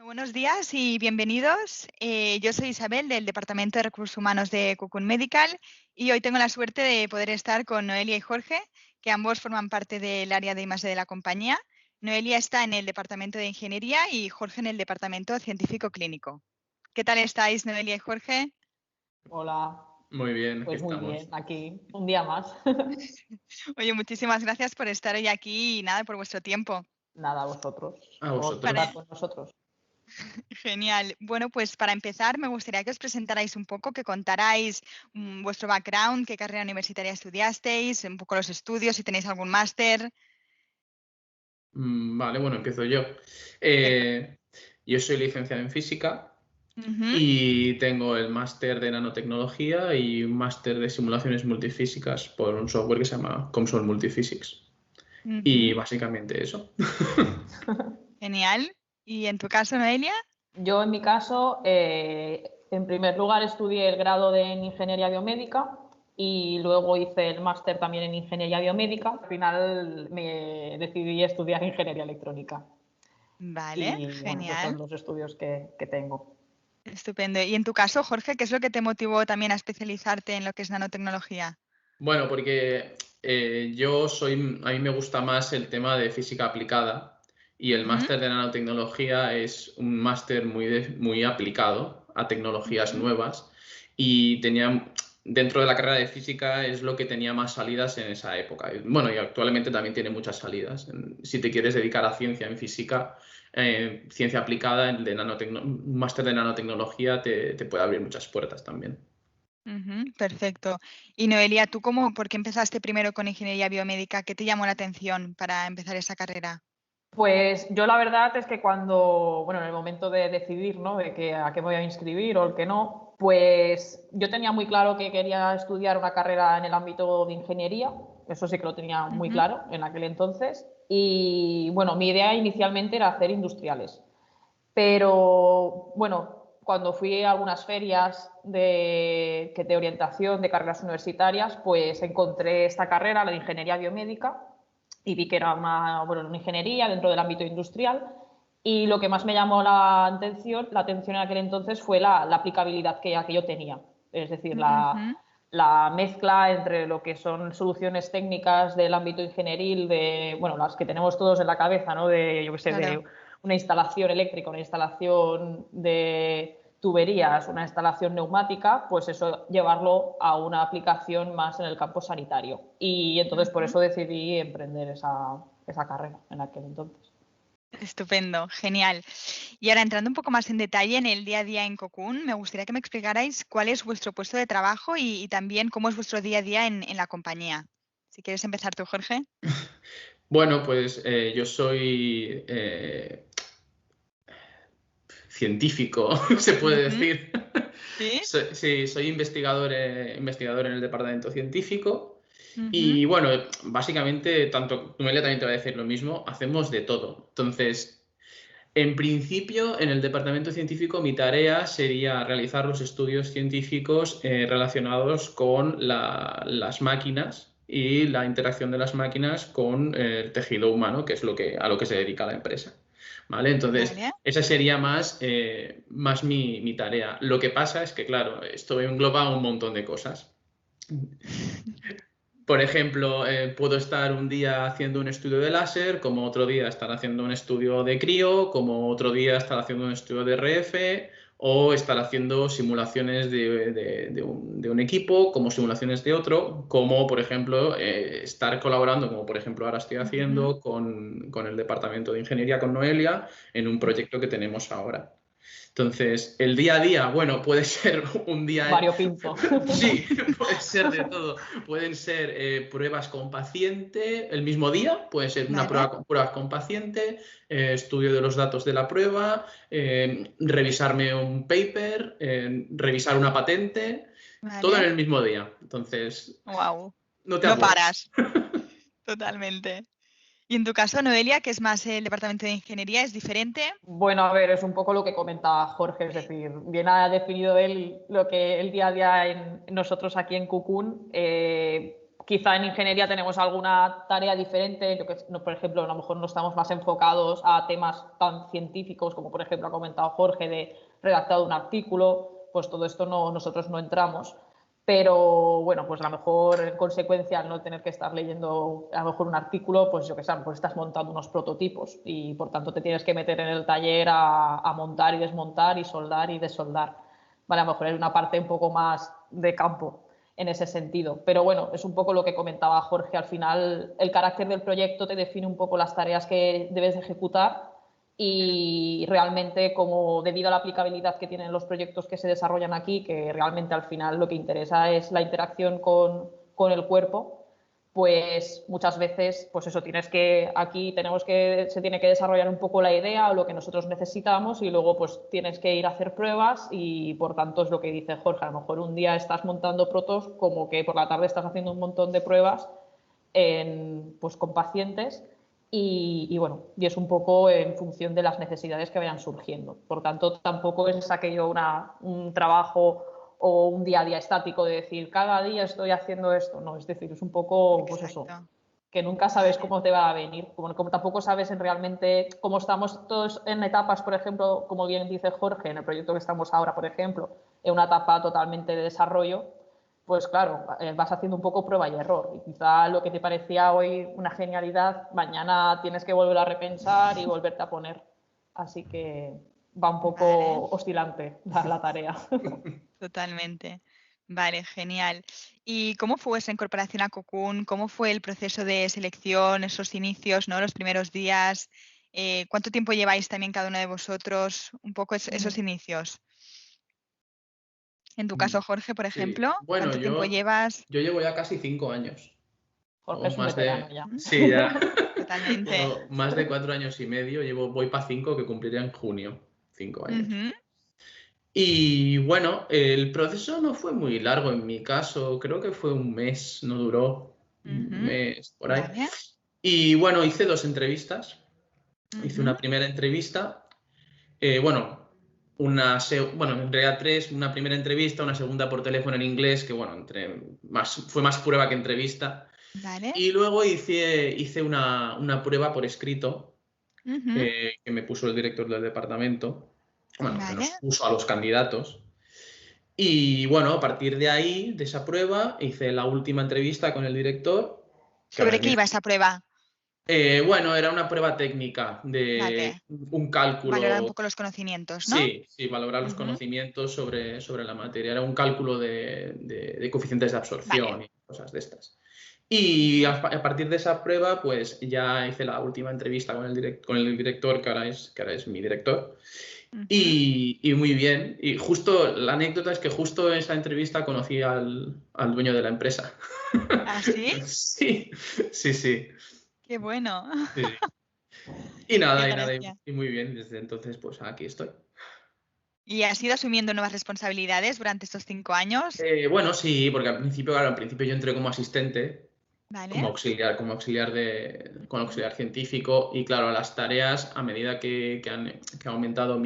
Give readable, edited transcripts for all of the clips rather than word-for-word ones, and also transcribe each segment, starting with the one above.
Buenos días y bienvenidos. Yo soy Isabel del Departamento de Recursos Humanos de Cocoon Medical y hoy tengo la suerte de poder estar con Noelia y Jorge, que ambos forman parte del área de I+D de la compañía. Noelia está en el Departamento de Ingeniería y Jorge en el Departamento Científico Clínico. ¿Qué tal estáis, Noelia y Jorge? Hola, Muy bien, aquí pues muy estamos. bien, aquí un día más. Oye, muchísimas gracias por estar hoy aquí y nada, por vuestro tiempo. Nada, a vosotros, A por vosotros. estar con nosotros. Genial. Bueno, pues para empezar me gustaría que os presentarais un poco, que contarais vuestro background, qué carrera universitaria estudiasteis, un poco los estudios, si tenéis algún máster. Vale, bueno, empiezo yo. Perfecto. Yo soy licenciado en física Ujú, y tengo el máster de nanotecnología y un máster de simulaciones multifísicas por un software que se llama COMSOL Multiphysics. Y ujú. básicamente eso. Genial. ¿Y en tu caso, Noelia? Yo, en mi caso, en primer lugar estudié el grado en Ingeniería Biomédica y luego hice el máster también en Ingeniería Biomédica. Al final me decidí estudiar Ingeniería Electrónica Vale, y bueno, esos son genial. los estudios que tengo. Estupendo. ¿Y en tu caso, Jorge, qué es lo que te motivó también a especializarte en lo que es nanotecnología? Bueno, porque a mí me gusta más el tema de física aplicada y el Ujú, máster de nanotecnología es un máster muy aplicado a tecnologías ujú. nuevas y dentro de la carrera de física es lo que tenía más salidas en esa época. Bueno, y actualmente también tiene muchas salidas. Si te quieres dedicar a ciencia en física, ciencia aplicada, un máster de nanotecnología te puede abrir muchas puertas también. Ujú, perfecto. Y Noelia, ¿tú por qué empezaste primero con ingeniería biomédica? ¿Qué te llamó la atención para empezar esa carrera? Pues yo la verdad es que cuando, bueno, en el momento de decidir, ¿no? De que a qué me voy a inscribir o el que no, pues yo tenía muy claro que quería estudiar una carrera en el ámbito de ingeniería, eso sí que lo tenía muy Ujú, claro en aquel entonces, y bueno, mi idea inicialmente era hacer industriales, pero bueno, cuando fui a algunas ferias de orientación de carreras universitarias, pues encontré esta carrera, la de ingeniería biomédica, y vi que era una ingeniería dentro del ámbito industrial. Y lo que más me llamó la atención en aquel entonces fue la aplicabilidad que yo tenía. Es decir, ujú, la mezcla entre lo que son soluciones técnicas del ámbito ingenieril, bueno, las que tenemos todos en la cabeza, ¿no? Yo qué sé, claro. de una instalación eléctrica, una instalación de tuberías, una instalación neumática, pues eso llevarlo a una aplicación más en el campo sanitario. Y entonces por Ujú, eso decidí emprender esa carrera en aquel entonces. estupendo, genial. Y ahora entrando un poco más en detalle en el día a día en Cocoon, me gustaría que me explicarais cuál es vuestro puesto de trabajo y también cómo es vuestro día a día en la compañía. Si quieres empezar tú, Jorge. Bueno, pues yo soy científico, se puede Ujú, decir. sí. Sí, soy investigador en el departamento científico Ujú, y bueno, básicamente, tanto Numelia también te va a decir lo mismo, hacemos de todo. Entonces, en principio, en el departamento científico mi tarea sería realizar los estudios científicos relacionados con las máquinas y la interacción de las máquinas con el tejido humano, que es a lo que se dedica la empresa. ¿Vale? Entonces, vale. esa sería más mi tarea. Lo que pasa es que, claro, esto engloba un montón de cosas. Por ejemplo, puedo estar un día haciendo un estudio de láser, como otro día estar haciendo un estudio de crío, como otro día estar haciendo un estudio de RF, o estar haciendo simulaciones de un equipo, como simulaciones de otro, como por ejemplo estar colaborando, como por ejemplo ahora estoy Ujú, haciendo con el Departamento de Ingeniería, con Noelia, en un proyecto que tenemos ahora. Entonces, el día a día, bueno, puede ser un día, Variopinto. sí, puede ser de todo. Pueden ser pruebas con paciente el mismo día, puede ser una vale, prueba con paciente, estudio de los datos de la prueba, revisarme un paper, revisar una patente, todo en vale. el mismo día. Entonces, Wow. no te No aburres. paras, totalmente. Y en tu caso, Noelia, que es más el departamento de ingeniería, ¿es diferente? Bueno, a ver, es un poco lo que comentaba Jorge, es decir, bien ha definido él lo que el día a día en nosotros aquí en Cocoon, quizá en ingeniería tenemos alguna tarea diferente, por ejemplo, a lo mejor no estamos más enfocados a temas tan científicos como, por ejemplo, ha comentado Jorge, de redactado un artículo, pues todo esto nosotros no entramos. Pero bueno, pues a lo mejor en consecuencia al no tener que estar leyendo a lo mejor un artículo, pues yo qué sé, pues estás montando unos prototipos y por tanto te tienes que meter en el taller a montar y desmontar y soldar y desoldar. Vale, a lo mejor es una parte un poco más de campo en ese sentido. Pero bueno, es un poco lo que comentaba Jorge, al final el carácter del proyecto te define un poco las tareas que debes de ejecutar y realmente como debido a la aplicabilidad que tienen los proyectos que se desarrollan aquí, que realmente al final lo que interesa es la interacción con el cuerpo, pues muchas veces, pues eso, se tiene que desarrollar un poco la idea o lo que nosotros necesitamos y luego pues tienes que ir a hacer pruebas y por tanto es lo que dice Jorge, a lo mejor un día estás montando protos como que por la tarde estás haciendo un montón de pruebas pues con pacientes y bueno, y es un poco en función de las necesidades que vayan surgiendo. Por tanto, tampoco es aquello un trabajo o un día a día estático de decir cada día estoy haciendo esto. No, es decir, es un poco pues eso, que nunca sabes cómo te va a venir, como tampoco sabes realmente cómo estamos todos en etapas, por ejemplo, como bien dice Jorge, en el proyecto que estamos ahora, por ejemplo, en una etapa totalmente de desarrollo, pues claro, vas haciendo un poco prueba y error. Y quizá lo que te parecía hoy una genialidad, mañana tienes que volver a repensar y volverte a poner. Así que va un poco oscilante la tarea. Totalmente. Vale, genial. ¿Y cómo fue esa incorporación a Cocoon? ¿Cómo fue el proceso de selección, esos inicios, ¿no? Los primeros días? ¿Cuánto tiempo lleváis también cada uno de vosotros? Un poco esos inicios. En tu caso, Jorge, por Sí, ejemplo, bueno, ¿cuánto tiempo llevas? yo llevo ya casi 5 años. Jorge es un más veterano de, ya. sí, ya. Totalmente. Llevo más de 4 años y medio, voy para 5 que cumpliré en junio. 5 años. Y bueno, el proceso no fue muy largo en mi caso, creo que fue un mes, no duró un mes por ahí. Vale. Y bueno, hice 2 entrevistas. Hice una primera entrevista, bueno, en realidad 3, una primera entrevista, una segunda por teléfono en inglés, que bueno, fue más prueba que entrevista. Vale. Y luego hice una prueba por escrito que me puso el director del departamento, bueno, que nos Vale. puso a los candidatos. Y bueno, a partir de ahí, de esa prueba, hice la última entrevista con el director. ¿Sobre qué iba esa prueba? Bueno, era una prueba técnica de Vale. un Valorar un cálculo. poco los conocimientos, ¿no? Sí, valorar los conocimientos sobre la materia. Era un cálculo de coeficientes de absorción Vale. y cosas de estas. Y a partir de esa prueba, pues ya hice la última entrevista con el director, que ahora es mi director. Y muy bien. Y justo, la anécdota es que justo en esa entrevista conocí al dueño de la empresa. ¿Ah, sí? Sí. Qué bueno. Sí. Y Qué nada, gracia. y muy bien. Desde entonces, pues aquí estoy. ¿Y has ido asumiendo nuevas responsabilidades durante estos 5 años? Bueno, sí, porque al principio yo entré como asistente, Vale. como auxiliar científico, y claro, las tareas, a medida que ha aumentado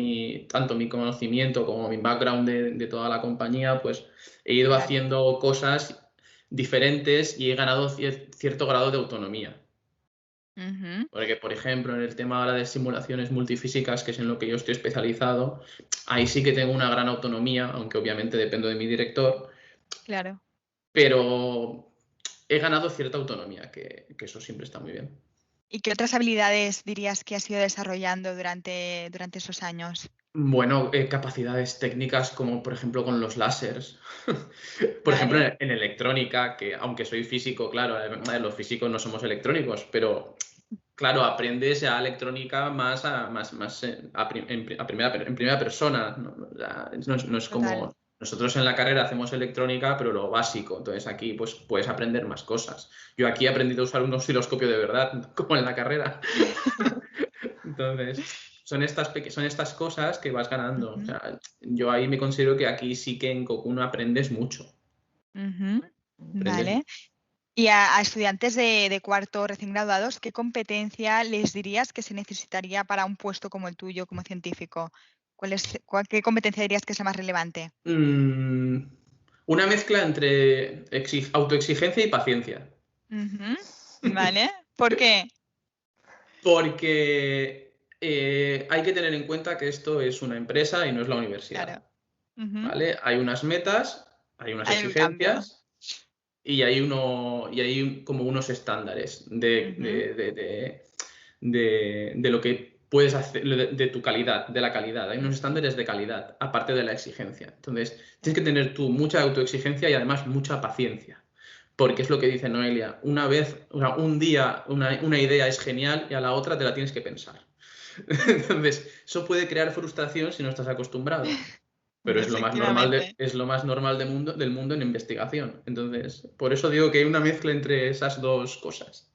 tanto mi conocimiento como mi background de toda la compañía, pues he ido haciendo cosas diferentes y he ganado cierto grado de autonomía. Porque, por ejemplo, en el tema ahora de simulaciones multifísicas, que es en lo que yo estoy especializado, ahí sí que tengo una gran autonomía, aunque obviamente dependo de mi director. Claro. Pero he ganado cierta autonomía, que eso siempre está muy bien. ¿Y qué otras habilidades dirías que has ido desarrollando durante esos años? Bueno, capacidades técnicas como por ejemplo con los láseres. Por ejemplo, Vale. en electrónica, que aunque soy físico, claro, los físicos no somos electrónicos, pero claro, aprendes a electrónica más en primera persona. No es Total. como nosotros en la carrera hacemos electrónica, pero lo básico. Entonces aquí pues puedes aprender más cosas. Yo aquí he aprendido a usar un osciloscopio de verdad, como en la carrera. Entonces, son estas cosas que vas ganando. O sea, yo ahí me considero que aquí sí que en Cocoon aprendes mucho. Aprendes Vale. Y a estudiantes de cuarto recién graduados, ¿qué competencia les dirías que se necesitaría para un puesto como el tuyo, como científico? ¿Qué competencia dirías que es la más relevante? Una mezcla entre autoexigencia y paciencia. Vale. ¿Por qué? Porque hay que tener en cuenta que esto es una empresa y no es la universidad. Claro. Ujú. ¿Vale? Hay unas metas, hay unas Hay un cambio. exigencias y hay como unos estándares Ujú. de lo que puedes hacer, de tu calidad, de la calidad. Hay unos estándares de calidad, aparte de la exigencia. Entonces, tienes que tener tú mucha autoexigencia y además mucha paciencia. Porque es lo que dice Noelia, una vez, o sea, un día una idea es genial y a la otra te la tienes que pensar. Entonces, eso puede crear frustración si no estás acostumbrado. Pero es lo más normal, Efectivamente. es lo más normal del mundo en investigación. Entonces, por eso digo que hay una mezcla entre esas dos cosas.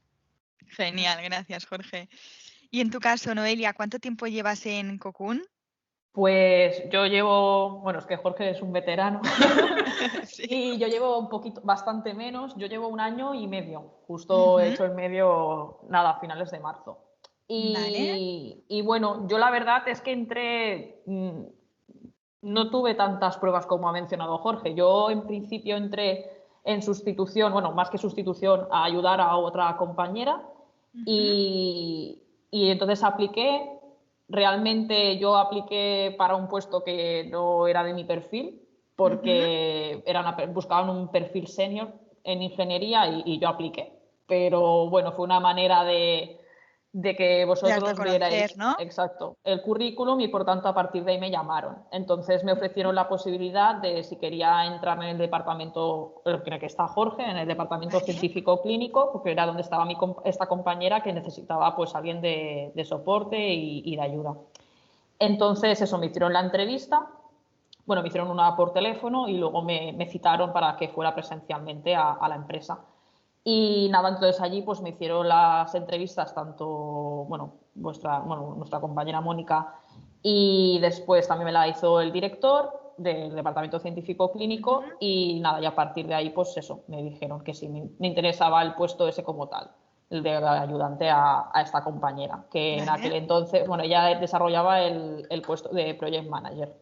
Genial, gracias, Jorge. Y en tu caso, Noelia, ¿cuánto tiempo llevas en Cocoon? Pues yo llevo, bueno, es que Jorge es un veterano Sí. y yo llevo un poquito, bastante menos, yo llevo 1 año y medio, justo he Ujú. hecho el medio, nada, a finales de marzo. Vale. Y bueno, yo la verdad es que entré, no tuve tantas pruebas como ha mencionado Jorge. Yo en principio entré en sustitución, bueno, más que sustitución, a ayudar a otra compañera Ujú. y entonces apliqué. Realmente yo apliqué para un puesto que no era de mi perfil Ujú. porque buscaban un perfil senior en ingeniería y yo apliqué. Pero bueno, fue una manera de que De darte a vosotros conocer, vierais, ¿no? exacto, el currículum y por tanto a partir de ahí me llamaron. Entonces me ofrecieron la posibilidad de si quería entrar en el departamento, en el que está Jorge, en el departamento Vale. científico clínico, porque era donde estaba esta compañera que necesitaba pues alguien de soporte y de ayuda. Entonces eso, me hicieron la entrevista, bueno, me hicieron una por teléfono y luego me citaron para que fuera presencialmente a la empresa. Y nada, entonces allí pues me hicieron las entrevistas tanto, bueno, nuestra compañera Mónica y después también me la hizo el director del Departamento Científico Ujú. Clínico y nada, y a partir de ahí pues eso, me dijeron que sí, me interesaba el puesto ese como tal, el de ayudante a esta compañera, que en aquel Vale. entonces, bueno, ella desarrollaba el puesto de Project Manager.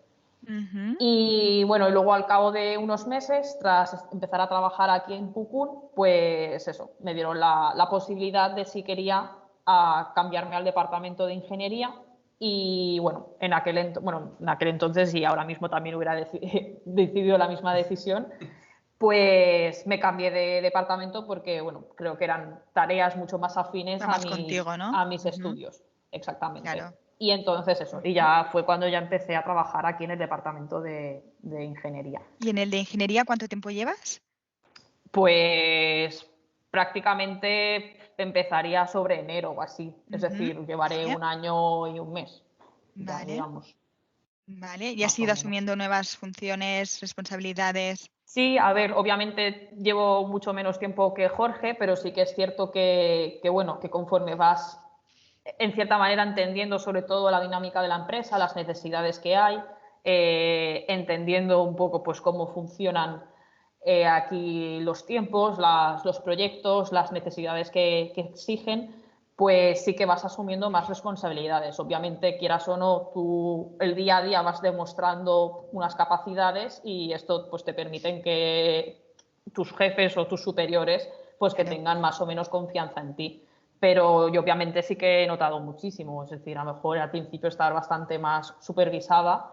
Ujú. Y bueno, y luego al cabo de unos meses, tras empezar a trabajar aquí en Cocoon, pues eso, me dieron la posibilidad de si quería cambiarme al departamento de ingeniería. Y bueno, en aquel entonces y ahora mismo también hubiera decidido la misma decisión, pues me cambié de departamento porque bueno, creo que eran tareas mucho más afines Va más contigo, ¿no? a mis Ujú. estudios, exactamente. Claro. Y entonces eso, y Ujú. ya fue cuando ya empecé a trabajar aquí en el departamento de ingeniería. ¿Y en el de ingeniería cuánto tiempo llevas? Pues prácticamente empezaría sobre enero o así, es Ujú. decir, llevaré Vale. 1 año y 1 mes, ya Vale. digamos, Vale. ¿Y has más o ido menos. asumiendo nuevas funciones, responsabilidades? Sí, a ver, obviamente llevo mucho menos tiempo que Jorge, pero sí que es cierto bueno, que conforme vas en cierta manera entendiendo sobre todo la dinámica de la empresa, las necesidades que hay, entendiendo un poco pues cómo funcionan aquí los tiempos, los proyectos, las necesidades que exigen, pues sí que vas asumiendo más responsabilidades. Obviamente, quieras o no, tú el día a día vas demostrando unas capacidades y esto pues te permiten que tus jefes o tus superiores pues que Claro. tengan más o menos confianza en ti. Pero yo obviamente sí que he notado muchísimo, es decir, a lo mejor al principio estar bastante más supervisada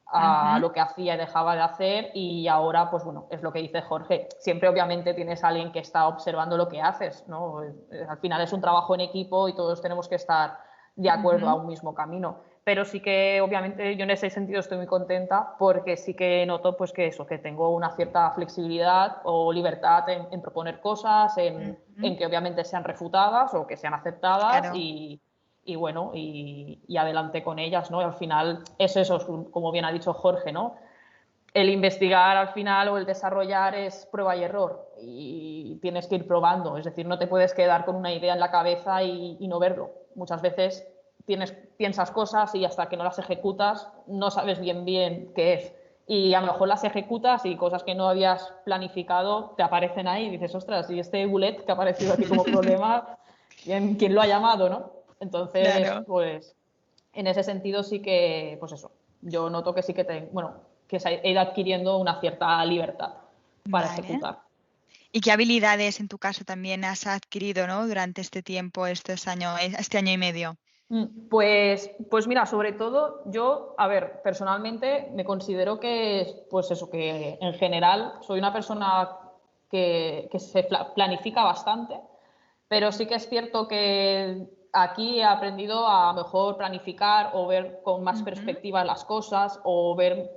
a Ujú. lo que hacía y dejaba de hacer y ahora, pues bueno, es lo que dice Jorge. Siempre obviamente tienes a alguien que está observando lo que haces, ¿no? Al final es un trabajo en equipo y todos tenemos que estar de acuerdo a Ujú. un mismo camino. Pero sí que obviamente yo en ese sentido estoy muy contenta porque sí que noto pues que eso, que tengo una cierta flexibilidad o libertad en proponer cosas, Ujú. en que obviamente sean refutadas o que sean aceptadas Claro. y bueno, y adelante con ellas, ¿no? Y al final es eso, como bien ha dicho Jorge, ¿no? El investigar al final o el desarrollar es prueba y error y tienes que ir probando, es decir, no te puedes quedar con una idea en la cabeza y no verlo. Muchas veces piensas cosas y hasta que no las ejecutas no sabes bien qué es. Y a lo mejor las ejecutas y cosas que no habías planificado te aparecen ahí y dices, ostras, y este bullet que ha aparecido aquí como problema, ¿quién lo ha llamado, no? Entonces, Claro. pues en ese sentido sí que, pues eso, yo noto que sí que, bueno, que he ido adquiriendo una cierta libertad. para Vale. ejecutar. ¿Y qué habilidades en tu caso también has adquirido, ¿no? Durante este tiempo, este año y medio? Pues mira, sobre todo yo, a ver, personalmente me considero que, pues eso, que en general soy una persona que se planifica bastante, pero sí que es cierto que aquí he aprendido a mejor planificar o ver con más perspectiva las cosas o ver,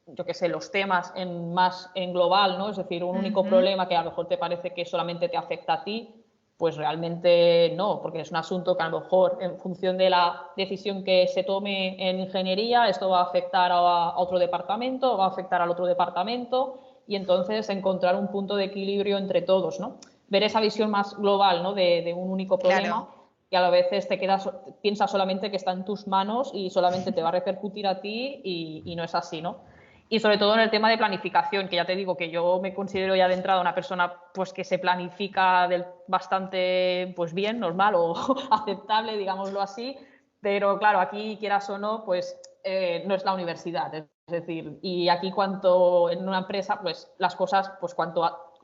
yo qué sé, los temas más en global, ¿no? Es decir, un único problema que a lo mejor te parece que solamente te afecta a ti, pues realmente no, porque es un asunto que a lo mejor en función de la decisión que se tome en ingeniería, esto va a afectar a otro departamento, va a afectar al otro departamento y entonces encontrar un punto de equilibrio entre todos, ¿no? Ver esa visión más global, ¿no? de un único problema. Claro. Y a la vez piensas solamente que está en tus manos y solamente te va a repercutir a ti y no es así, ¿no? Y sobre todo en el tema de planificación, que ya te digo que yo me considero ya de entrada una persona pues que se planifica bastante pues bien, normal o aceptable, digámoslo así, pero claro, aquí quieras o no, pues no es la universidad, es decir, y aquí en una empresa, pues las cosas, pues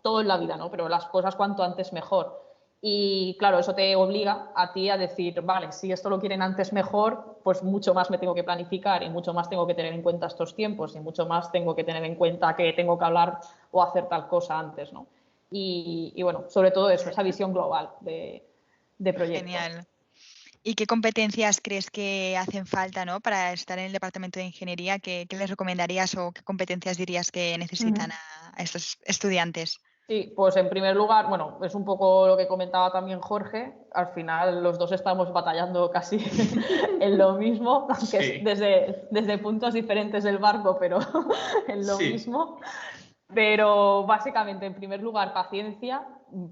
todo en la vida, ¿no? Pero las cosas cuanto antes mejor. Y claro, eso te obliga a ti a decir, vale, si esto lo quieren antes mejor, pues mucho más me tengo que planificar y mucho más tengo que tener en cuenta estos tiempos y mucho más tengo que tener en cuenta que tengo que hablar o hacer tal cosa antes, ¿no? Y bueno, sobre todo eso, esa visión global de proyecto. Genial. ¿Y qué competencias crees que hacen falta, ¿no? Para estar en el departamento de ingeniería? ¿Qué les recomendarías o qué competencias dirías que necesitan a estos estudiantes? Sí, pues en primer lugar, bueno, es un poco lo que comentaba también Jorge. Al final los dos estamos batallando casi en lo mismo, aunque es Sí, desde puntos diferentes del barco, pero en lo sí. mismo. Pero básicamente, en primer lugar, paciencia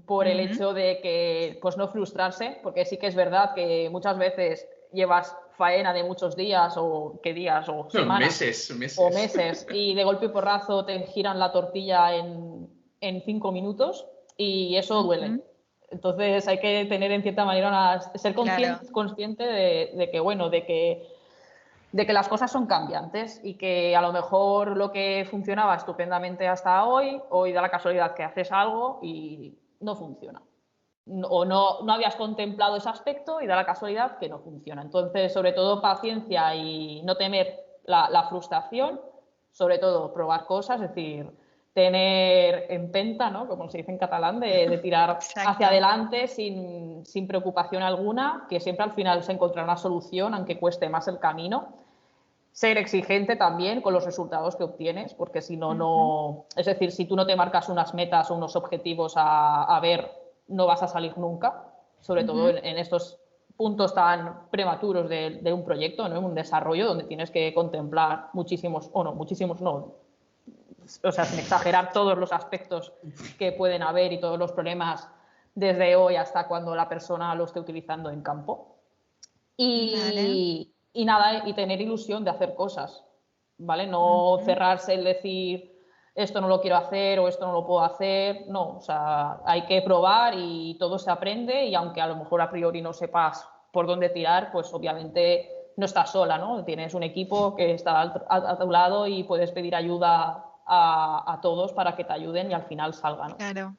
por el hecho de que, pues no frustrarse, porque sí que es verdad que muchas veces llevas faena de muchos días o No, semanas meses, o meses. meses y de golpe y porrazo te giran la tortilla en 5 minutos y eso duele. Entonces hay que tener en cierta manera ser Claro, consciente de que, bueno, de que las cosas son cambiantes y que a lo mejor lo que funcionaba estupendamente hasta hoy da la casualidad que haces algo y no funciona. O no habías contemplado ese aspecto y da la casualidad que no funciona. Entonces, sobre todo paciencia y no temer la frustración, sobre todo probar cosas, es decir, tener empenta, ¿no? Como se dice en catalán, de tirar hacia exacto. adelante sin preocupación alguna, que siempre al final se encontrará una solución, aunque cueste más el camino. Ser exigente también con los resultados que obtienes, porque si no, no. Es decir, si tú no te marcas unas metas o unos objetivos a ver, no vas a salir nunca, sobre todo en estos puntos tan prematuros de un proyecto, ¿no? En un desarrollo donde tienes que contemplar muchísimos no, o sea, sin exagerar todos los aspectos que pueden haber y todos los problemas desde hoy hasta cuando la persona lo esté utilizando en campo. Vale. Y nada, y tener ilusión de hacer cosas, ¿vale? No cerrarse el decir esto no lo quiero hacer o esto no lo puedo hacer, no, o sea, hay que probar y todo se aprende y aunque a lo mejor a priori no sepas por dónde tirar, pues obviamente no estás sola, ¿no? Tienes un equipo que está a tu lado y puedes pedir ayuda a todos para que te ayuden y al final salga, ¿no? Claro.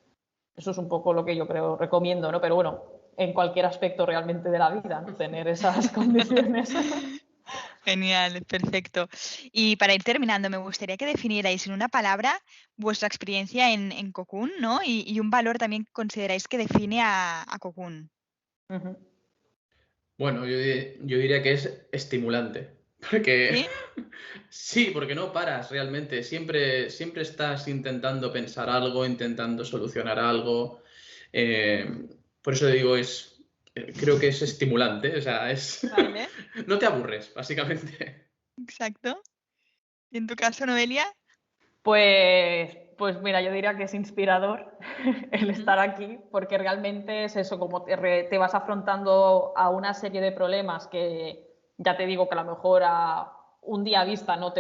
Eso es un poco lo que yo creo, recomiendo, ¿no? Pero bueno, en cualquier aspecto realmente de la vida, ¿no? Tener esas condiciones. Genial, perfecto. Y para ir terminando, me gustaría que definierais en una palabra vuestra experiencia en Cocoon, ¿no? Y un valor también que consideráis que define a Cocoon. Bueno, yo diría que es estimulante. Porque ¿Sí? sí, porque no paras realmente. Siempre estás intentando pensar algo, intentando solucionar algo. Eh, por eso digo, creo que es estimulante. O sea, Vale, no te aburres, básicamente. exacto. ¿Y en tu caso, Noelia? Pues mira, yo diría que es inspirador el Ujú. estar aquí, porque realmente es eso, como te vas afrontando a una serie de problemas que ya te digo que a lo mejor a un día a vista no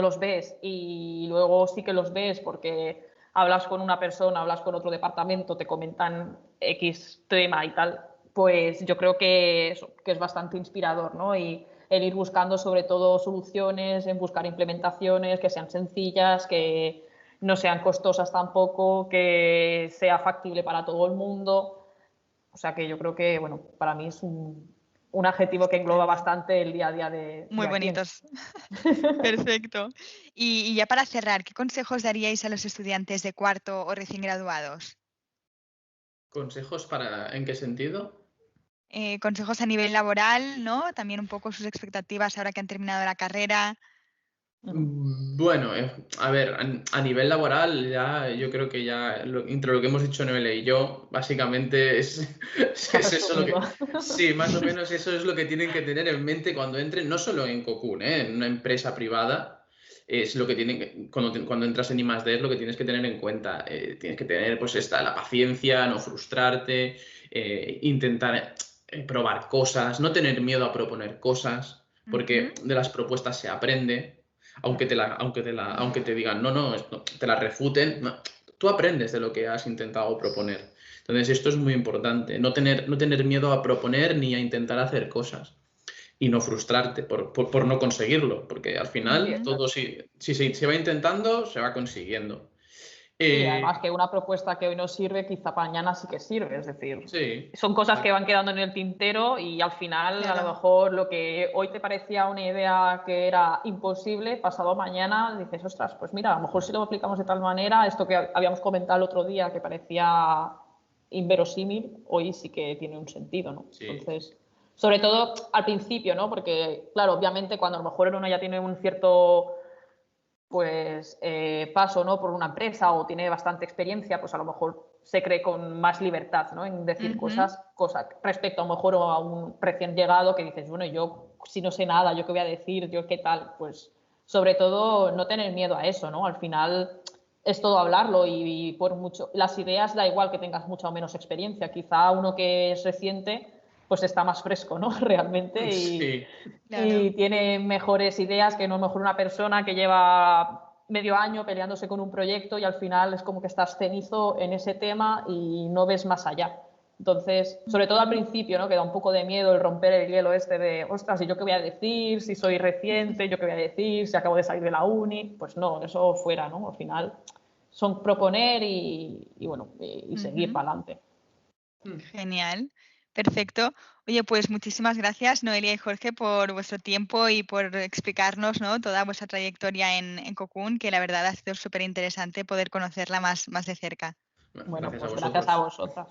los ves y luego sí que los ves porque hablas con una persona, hablas con otro departamento, te comentan X tema y tal, pues yo creo que es bastante inspirador, ¿no? Y el ir buscando sobre todo soluciones, en buscar implementaciones que sean sencillas, no sean costosas tampoco, que sea factible para todo el mundo. O sea que yo creo que, bueno, para mí es un adjetivo que engloba bastante el día a día de Muy aquí. bonitos. Perfecto. Y ya para cerrar, ¿qué consejos daríais a los estudiantes de cuarto o recién graduados? ¿Consejos para en qué sentido? Consejos a nivel laboral, ¿no? También un poco sus expectativas ahora que han terminado la carrera. Bueno, a ver, a nivel laboral, ya yo creo que ya entre lo que hemos dicho Noelia y yo, básicamente es eso lo que. Sí, más o menos eso es lo que tienen que tener en mente cuando entren, no solo en Cocoon, en una empresa privada, es lo que cuando entras en I+D es lo que tienes que tener en cuenta. Tienes que tener pues la paciencia, no frustrarte, intentar probar cosas, no tener miedo a proponer cosas, porque de las propuestas se aprende. Aunque te digan, no, te la refuten, no, tú aprendes de lo que has intentado proponer. Entonces, esto es muy importante, no tener miedo a proponer ni a intentar hacer cosas y no frustrarte por no conseguirlo, porque al final todo si se va intentando, se va consiguiendo. Sí, además que una propuesta que hoy no sirve, quizá mañana sí que sirve. Es decir, Sí. son cosas que van quedando en el tintero y al final Claro. a lo mejor lo que hoy te parecía una idea que era imposible, pasado mañana dices, ostras, pues mira, a lo mejor si lo aplicamos de tal manera, esto que habíamos comentado el otro día que parecía inverosímil, hoy sí que tiene un sentido, ¿no? Sí. Entonces, sobre todo al principio, ¿no? Porque, claro, obviamente cuando a lo mejor uno ya tiene un cierto paso, ¿no?, por una empresa o tiene bastante experiencia, pues a lo mejor se cree con más libertad, ¿no?, en decir cosas respecto a lo mejor a un recién llegado que dices, bueno, yo si no sé nada, yo qué voy a decir, yo qué tal, pues sobre todo no tener miedo a eso, ¿no? Al final es todo hablarlo y por mucho, las ideas da igual que tengas mucha o menos experiencia, quizá uno que es reciente pues está más fresco, ¿no? Realmente Sí. y tiene mejores ideas que no a lo mejor una persona que lleva medio año peleándose con un proyecto y al final es como que estás cenizo en ese tema y no ves más allá. Entonces, sobre todo al principio, ¿no?, que da un poco de miedo el romper el hielo de, ostras, ¿y yo qué voy a decir? Si soy reciente, ¿yo qué voy a decir? Si acabo de salir de la uni, pues no, eso fuera, ¿no? Al final son proponer y seguir para adelante. Genial, perfecto. Oye, pues muchísimas gracias, Noelia y Jorge, por vuestro tiempo y por explicarnos, ¿no?, toda vuestra trayectoria en Cocoon, que la verdad ha sido súper interesante poder conocerla más de cerca. Bueno, Gracias a pues vosotros. gracias a vosotras.